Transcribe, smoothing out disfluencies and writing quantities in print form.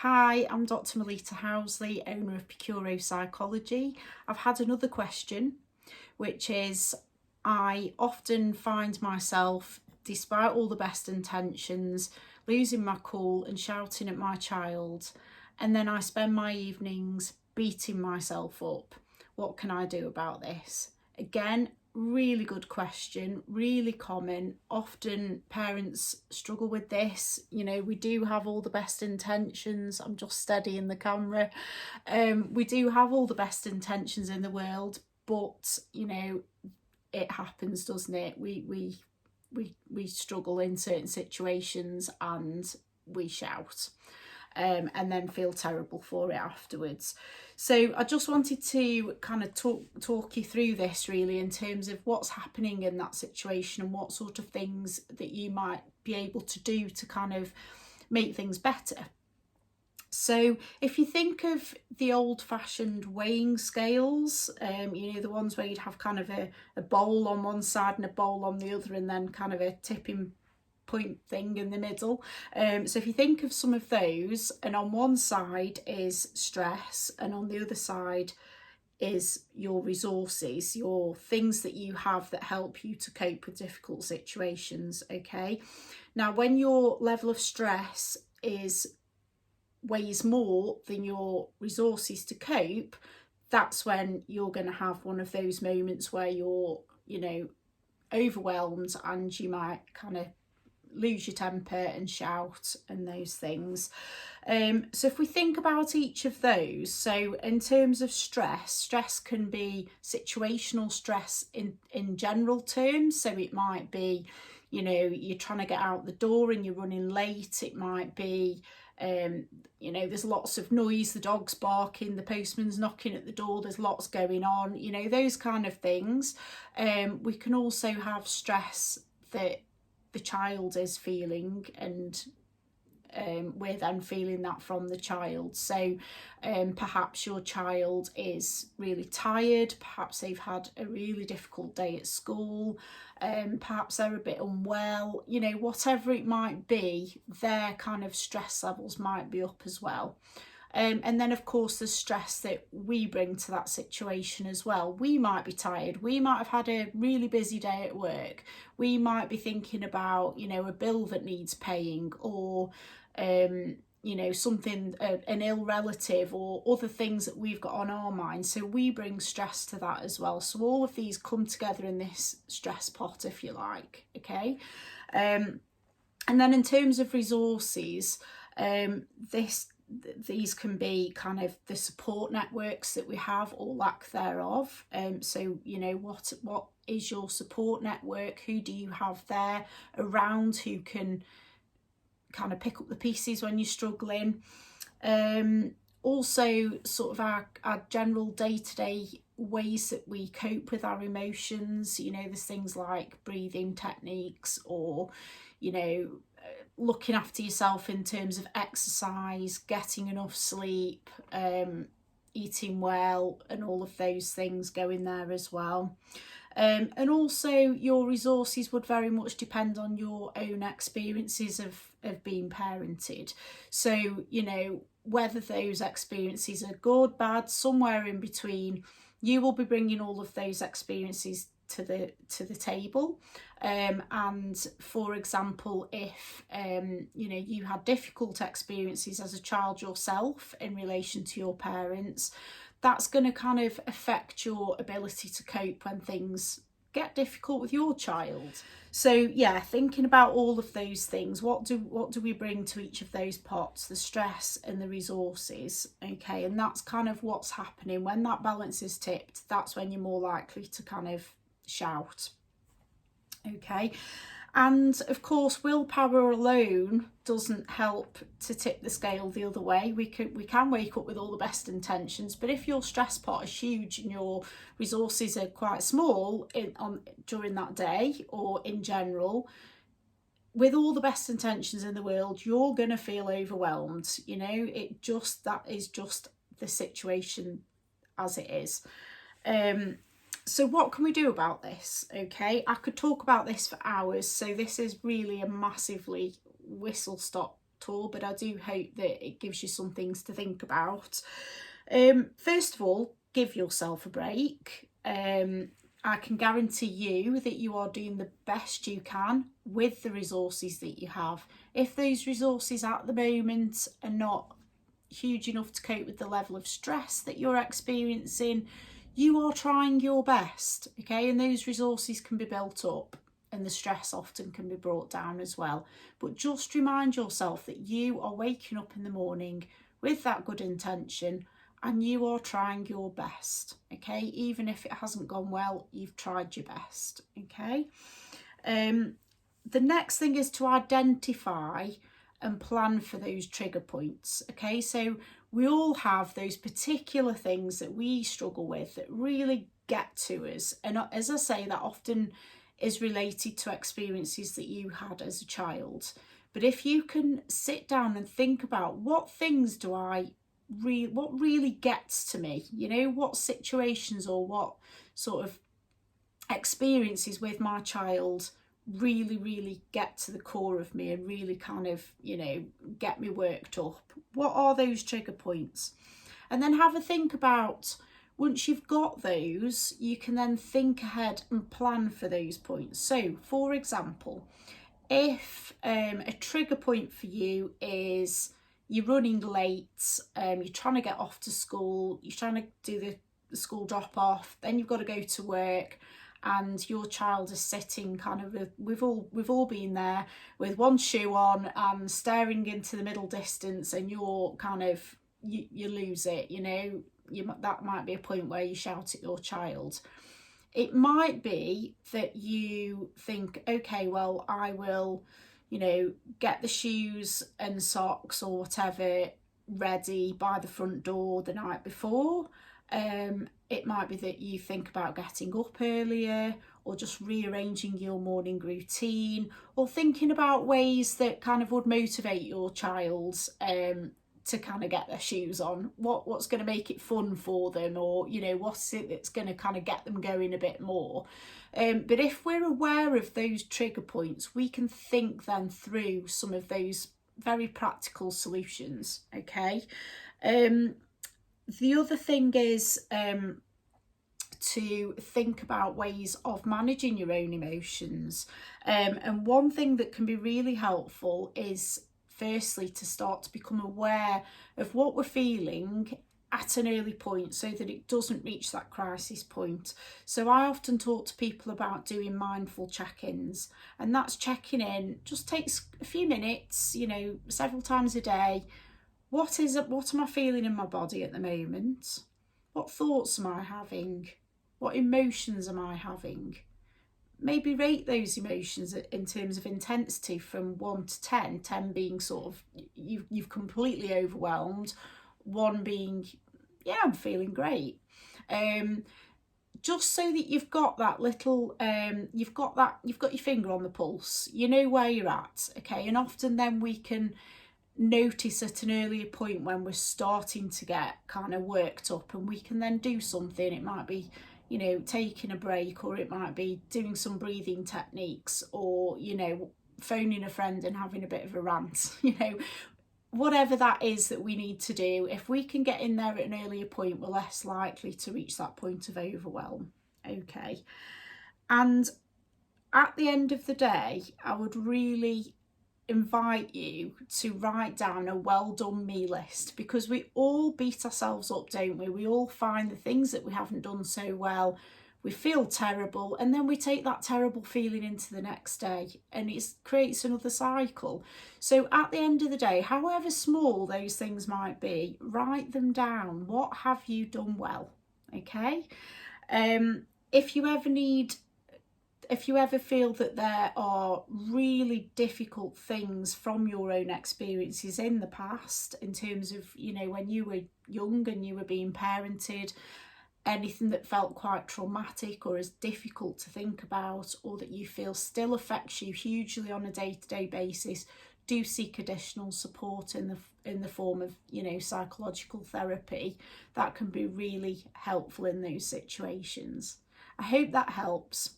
Hi, I'm Dr. Melita Housley, owner of Picuro Psychology. I've had another question, which is I often find myself, despite all the best intentions, losing my cool and shouting at my child, and then I spend my evenings beating myself up. What can I do about this? Again, really good question, really common. Often parents struggle with this. We do have all the best intentions. I'm just steadying the camera. We do have all the best intentions in the world, but it happens, doesn't it? We struggle in certain situations and we shout. And then feel terrible for it afterwards. So I just wanted to kind of talk you through this really in terms of what's happening in that situation and what sort of things that you might be able to do to kind of make things better. So if you think of the old-fashioned weighing scales, the ones where you'd have kind of a bowl on one side and a bowl on the other, and then kind of a tipping point thing in the middle. So if you think of some of those, and on one side is stress and on the other side is your resources, your things that you have that help you to cope with difficult situations. Okay, now when your level of stress weighs more than your resources to cope, that's when you're going to have one of those moments where you're overwhelmed and you might kind of lose your temper and shout and those things. So if we think about each of those, so in terms of stress can be situational stress in general terms. So it might be, you're trying to get out the door and you're running late. It might be, there's lots of noise, the dog's barking, the postman's knocking at the door, there's lots going on, those kind of things. We can also have stress that the child is feeling, and we're then feeling that from the child. So perhaps your child is really tired, perhaps they've had a really difficult day at school, perhaps they're a bit unwell, whatever it might be, their kind of stress levels might be up as well. And then of course the stress that we bring to that situation as well. We might be tired, we might have had a really busy day at work, we might be thinking about a bill that needs paying, or something, an ill relative, or other things that we've got on our mind. So we bring stress to that as well. So all of these come together in this stress pot, if you like. Okay, and then in terms of resources, these can be kind of the support networks that we have or lack thereof. So what is your support network? Who do you have there around who can kind of pick up the pieces when you're struggling? Also sort of our general day-to-day ways that we cope with our emotions. There's things like breathing techniques, or looking after yourself in terms of exercise, getting enough sleep, eating well, and all of those things go in there as well. And also your resources would very much depend on your own experiences of being parented. So whether those experiences are good, bad, somewhere in between, you will be bringing all of those experiences to the table. And for example, if you had difficult experiences as a child yourself in relation to your parents, that's going to kind of affect your ability to cope when things get difficult with your child. So yeah, thinking about all of those things, what do we bring to each of those pots, the stress and the resources. Okay, and that's kind of what's happening when that balance is tipped. That's when you're more likely to kind of shout. Okay, and of course willpower alone doesn't help to tip the scale the other way. We can wake up with all the best intentions, but if your stress pot is huge and your resources are quite small during that day or in general, with all the best intentions in the world, you're going to feel overwhelmed. That is just the situation as it is. So what can we do about this? I could talk about this for hours, so this is really a massively whistle-stop all, but I do hope that it gives you some things to think about. First of all, give yourself a break. I can guarantee you that you are doing the best you can with the resources that you have. If those resources at the moment are not huge enough to cope with the level of stress that you're experiencing, you are trying your best, okay? And those resources can be built up, and the stress often can be brought down as well. But just remind yourself that you are waking up in the morning with that good intention and you are trying your best, okay? Even if it hasn't gone well, you've tried your best, okay? The next thing is to identify and plan for those trigger points, okay? So we all have those particular things that we struggle with that really get to us. And as I say, that often is related to experiences that you had as a child. But if you can sit down and think about what things do what really gets to me, you know, what situations or what sort of experiences with my child really get to the core of me and really kind of, you know, get me worked up. What are those trigger points? And then have a think about, once you've got those, you can then think ahead and plan for those points. So for example, if a trigger point for you is you're running late, you're trying to get off to school, you're trying to do the school drop off, then you've got to go to work, and your child is sitting kind of, we've all been there, with one shoe on and staring into the middle distance, and you're kind of, you lose it, you know, that might be a point where you shout at your child. It might be that you think, okay, well, I will, you know, get the shoes and socks or whatever ready by the front door the night before. It might be that you think about getting up earlier, or just rearranging your morning routine, or thinking about ways that kind of would motivate your child to kind of get their shoes on. What's going to make it fun for them, or, you know, what's it that's going to kind of get them going a bit more. But if we're aware of those trigger points, we can think then through some of those very practical solutions, okay? The other thing is to think about ways of managing your own emotions. And one thing that can be really helpful is, firstly, to start to become aware of what we're feeling at an early point so that it doesn't reach that crisis point. So I often talk to people about doing mindful check-ins, and that's checking in, just takes a few minutes, you know, several times a day. What am I feeling in my body at the moment? What thoughts am I having? What emotions am I having? Maybe rate those emotions in terms of intensity from 1 to 10, 10 being sort of you've completely overwhelmed, 1 being, yeah, I'm feeling great. Just so that you've got that little, you've got your finger on the pulse, you know where you're at, okay? And often then we can notice at an earlier point when we're starting to get kind of worked up, and we can then do something. It might be, you know, taking a break, or it might be doing some breathing techniques, or, you know, phoning a friend and having a bit of a rant, you know, whatever that is that we need to do. If we can get in there at an earlier point, we're less likely to reach that point of overwhelm, okay? And at the end of the day, I would really invite you to write down a well done me list, because we all beat ourselves up, don't we? We all find the things that we haven't done so well, we feel terrible, and then we take that terrible feeling into the next day, and it creates another cycle. So at the end of the day, however small those things might be, write them down. What have you done well, okay? If you ever feel that there are really difficult things from your own experiences in the past, in terms of, you know, when you were young and you were being parented, anything that felt quite traumatic or is difficult to think about, or that you feel still affects you hugely on a day-to-day basis, do seek additional support in the form of, you know, psychological therapy. That can be really helpful in those situations. I hope that helps.